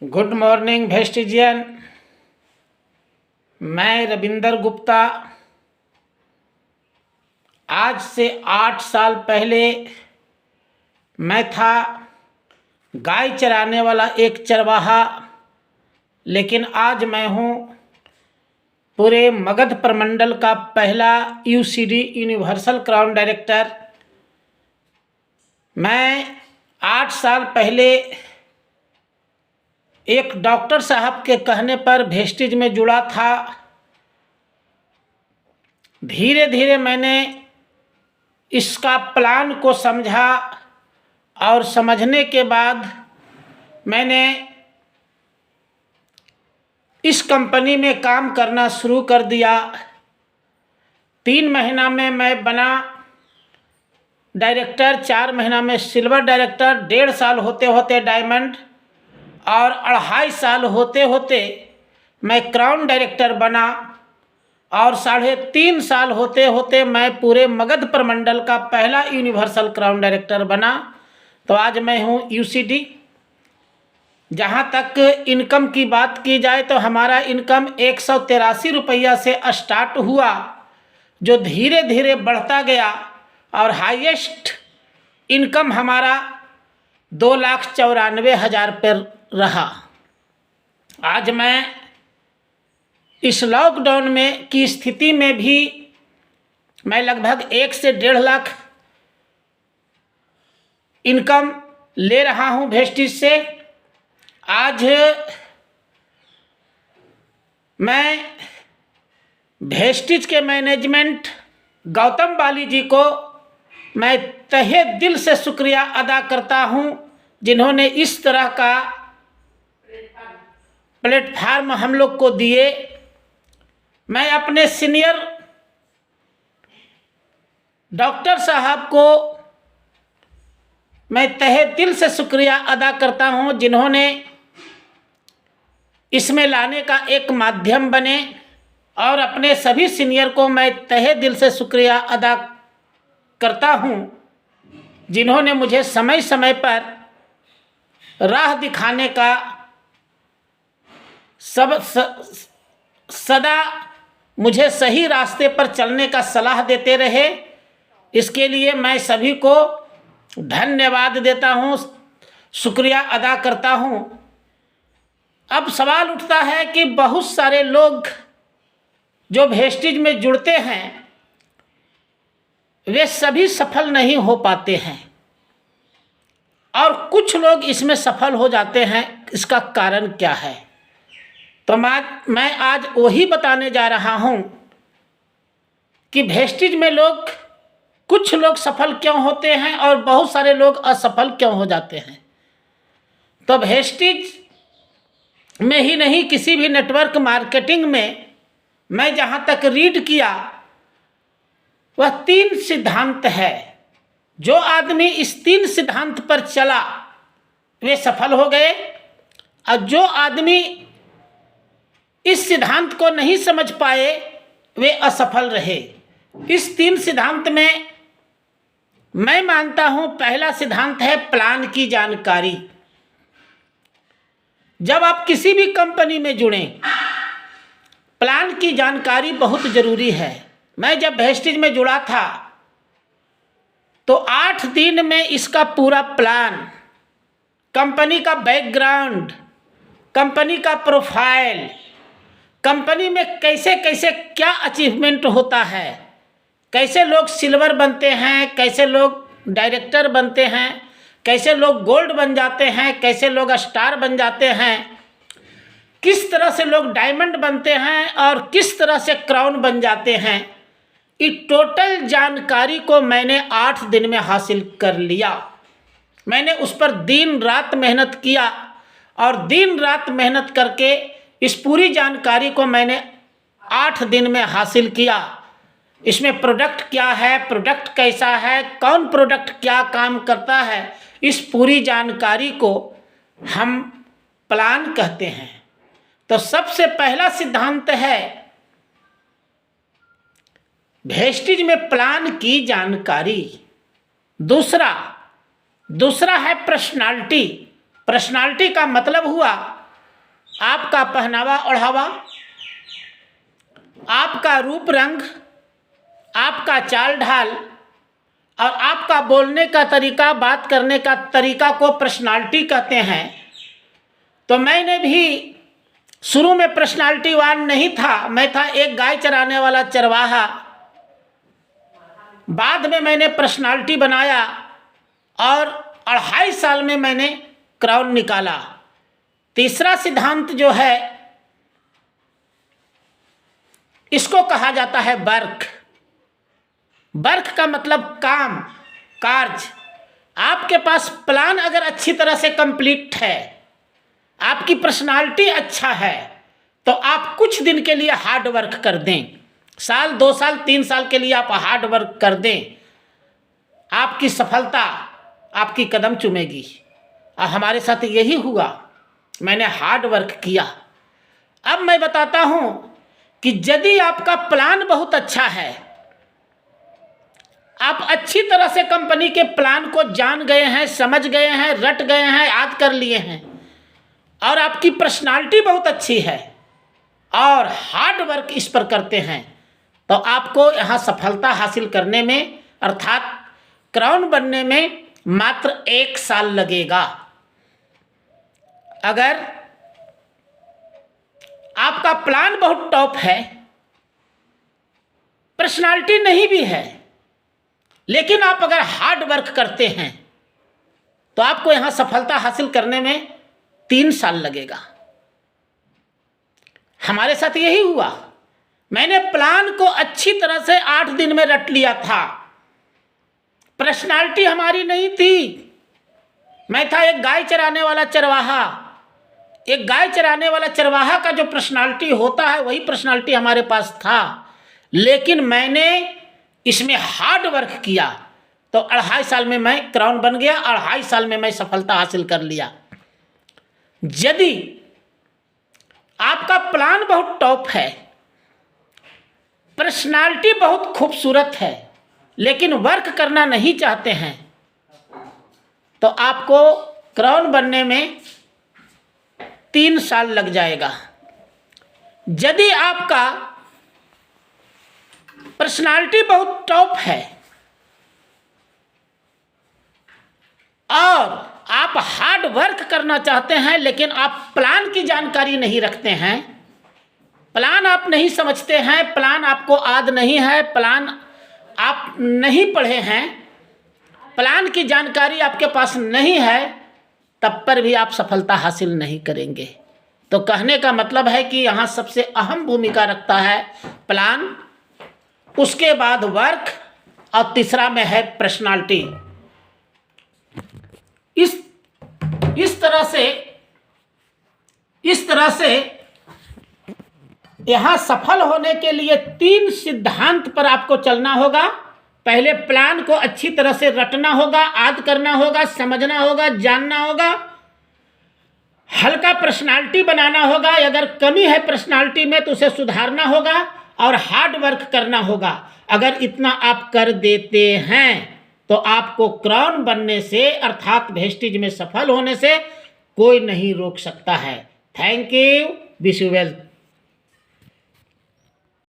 Good morning वेस्टिजियन। मैं रविंदर गुप्ता। आज से 8 साल पहले मैं था गाय चराने वाला एक चरवाहा, लेकिन आज मैं हूँ पूरे मगध प्रमंडल का पहला यूसीडी यूनिवर्सल क्राउन डायरेक्टर। मैं 8 साल पहले एक डॉक्टर साहब के कहने पर वेस्टिज में जुड़ा था। धीरे धीरे मैंने इसका प्लान को समझा और समझने के बाद मैंने इस कंपनी में काम करना शुरू कर दिया। 3 महीना में मैं बना डायरेक्टर, 4 महीना में सिल्वर डायरेक्टर, 1.5 साल होते होते डायमंड और 2.5 साल होते होते मैं क्राउन डायरेक्टर बना और 3.5 साल होते होते मैं पूरे मगध प्रमंडल का पहला यूनिवर्सल क्राउन डायरेक्टर बना। तो आज मैं हूँ यूसीडी। जहाँ तक इनकम की बात की जाए तो हमारा इनकम 183 रुपया से स्टार्ट हुआ, जो धीरे धीरे बढ़ता गया और हाईएस्ट इनकम हमारा 2,94,000 पर रहा। आज मैं इस लॉकडाउन में की स्थिति में भी मैं लगभग 1 से 1.5 लाख इनकम ले रहा हूँ वेस्टिज से। आज मैं वेस्टिज के मैनेजमेंट गौतम बाली जी को मैं तहे दिल से शुक्रिया अदा करता हूँ, जिन्होंने इस तरह का प्लेटफार्म हम लोग को दिए। मैं अपने सीनियर डॉक्टर साहब को मैं तहे दिल से शुक्रिया अदा करता हूँ, जिन्होंने इसमें लाने का एक माध्यम बने, और अपने सभी सीनियर को मैं तहे दिल से शुक्रिया अदा करता हूँ, जिन्होंने मुझे समय समय पर राह दिखाने का सदा मुझे सही रास्ते पर चलने का सलाह देते रहे। इसके लिए मैं सभी को धन्यवाद देता हूँ, शुक्रिया अदा करता हूँ। अब सवाल उठता है कि बहुत सारे लोग जो वेस्टिज में जुड़ते हैं वे सभी सफल नहीं हो पाते हैं और कुछ लोग इसमें सफल हो जाते हैं। इसका कारण क्या है? तो मैं आज वही बताने जा रहा हूँ कि वेस्टिज में कुछ लोग सफल क्यों होते हैं और बहुत सारे लोग असफल क्यों हो जाते हैं। तो वेस्टिज में ही नहीं, किसी भी नेटवर्क मार्केटिंग में मैं जहाँ तक रीड किया वह 3 सिद्धांत है। जो आदमी इस 3 सिद्धांत पर चला वे सफल हो गए, और जो आदमी इस सिद्धांत को नहीं समझ पाए वे असफल रहे। इस 3 सिद्धांत में मैं मानता हूं पहला सिद्धांत है प्लान की जानकारी। जब आप किसी भी कंपनी में जुड़ें, प्लान की जानकारी बहुत जरूरी है। मैं जब वेस्टिज में जुड़ा था तो 8 दिन में इसका पूरा प्लान, कंपनी का बैकग्राउंड, कंपनी का प्रोफाइल, कंपनी में कैसे कैसे क्या अचीवमेंट होता है, कैसे लोग सिल्वर बनते हैं, कैसे लोग डायरेक्टर बनते हैं, कैसे लोग गोल्ड बन जाते हैं, कैसे लोग स्टार बन जाते हैं, किस तरह से लोग डायमंड बनते हैं और किस तरह से क्राउन बन जाते हैं। इस टोटल जानकारी को मैंने 8 दिन में हासिल कर लिया। मैंने उस पर दिन रात मेहनत किया और दिन रात मेहनत करके इस पूरी जानकारी को मैंने 8 दिन में हासिल किया। इसमें प्रोडक्ट क्या है, प्रोडक्ट कैसा है, कौन प्रोडक्ट क्या काम करता है, इस पूरी जानकारी को हम प्लान कहते हैं। तो सबसे पहला सिद्धांत है वेस्टिज में प्लान की जानकारी। दूसरा है पर्सनालिटी। पर्सनालिटी का मतलब हुआ आपका पहनावा ओढ़ावा, आपका रूप रंग, आपका चाल ढाल और आपका बोलने का तरीका, बात करने का तरीका को पर्सनालिटी कहते हैं। तो मैंने भी शुरू में पर्सनालिटीवान नहीं था, मैं था एक गाय चराने वाला चरवाहा। बाद में मैंने पर्सनालिटी बनाया और 2.5 साल में मैंने क्राउन निकाला। तीसरा सिद्धांत जो है इसको कहा जाता है वर्क। वर्क का मतलब काम, कार्य। आपके पास प्लान अगर अच्छी तरह से कंप्लीट है, आपकी पर्सनालिटी अच्छा है, तो आप कुछ दिन के लिए हार्ड वर्क कर दें, साल 2 साल 3 साल के लिए आप हार्ड वर्क कर दें, आपकी सफलता आपकी कदम चूमेगी। और हमारे साथ यही हुआ, मैंने हार्ड वर्क किया। अब मैं बताता हूं कि यदि आपका प्लान बहुत अच्छा है, आप अच्छी तरह से कंपनी के प्लान को जान गए हैं, समझ गए हैं, रट गए हैं, याद कर लिए हैं, और आपकी पर्सनालिटी बहुत अच्छी है और हार्ड वर्क इस पर करते हैं, तो आपको यहाँ सफलता हासिल करने में अर्थात क्राउन बनने में मात्र 1 साल लगेगा। अगर आपका प्लान बहुत टॉप है, पर्सनालिटी नहीं भी है, लेकिन आप अगर हार्ड वर्क करते हैं तो आपको यहां सफलता हासिल करने में 3 साल लगेगा। हमारे साथ यही हुआ। मैंने प्लान को अच्छी तरह से 8 दिन में रट लिया था। पर्सनालिटी हमारी नहीं थी। मैं था एक गाय चराने वाला चरवाहा। एक गाय चराने वाला चरवाहा का जो पर्सनालिटी होता है वही पर्सनालिटी हमारे पास था, लेकिन मैंने इसमें हार्ड वर्क किया तो 2.5 साल में मैं क्राउन बन गया, 2.5 साल में मैं सफलता हासिल कर लिया। यदि आपका प्लान बहुत टॉप है, पर्सनालिटी बहुत खूबसूरत है, लेकिन वर्क करना नहीं चाहते हैं, तो आपको क्राउन बनने में 3 साल लग जाएगा। यदि आपका पर्सनालिटी बहुत टॉप है और आप हार्ड वर्क करना चाहते हैं, लेकिन आप प्लान की जानकारी नहीं रखते हैं, प्लान आप नहीं समझते हैं, प्लान आपको याद नहीं है, प्लान आप नहीं पढ़े हैं, प्लान की जानकारी आपके पास नहीं है, तब पर भी आप सफलता हासिल नहीं करेंगे। तो कहने का मतलब है कि यहाँ सबसे अहम भूमिका रखता है प्लान, उसके बाद वर्क और तीसरा में है पर्सनालिटी। इस तरह से यहाँ सफल होने के लिए 3 सिद्धांत पर आपको चलना होगा। पहले प्लान को अच्छी तरह से रटना होगा, याद करना होगा, समझना होगा, जानना होगा, हल्का पर्सनालिटी बनाना होगा, अगर कमी है पर्सनालिटी में तो उसे सुधारना होगा और हार्ड वर्क करना होगा। अगर इतना आप कर देते हैं तो आपको क्राउन बनने से अर्थात वेस्टेज में सफल होने से कोई नहीं रोक सकता है। Thank you, wish you well.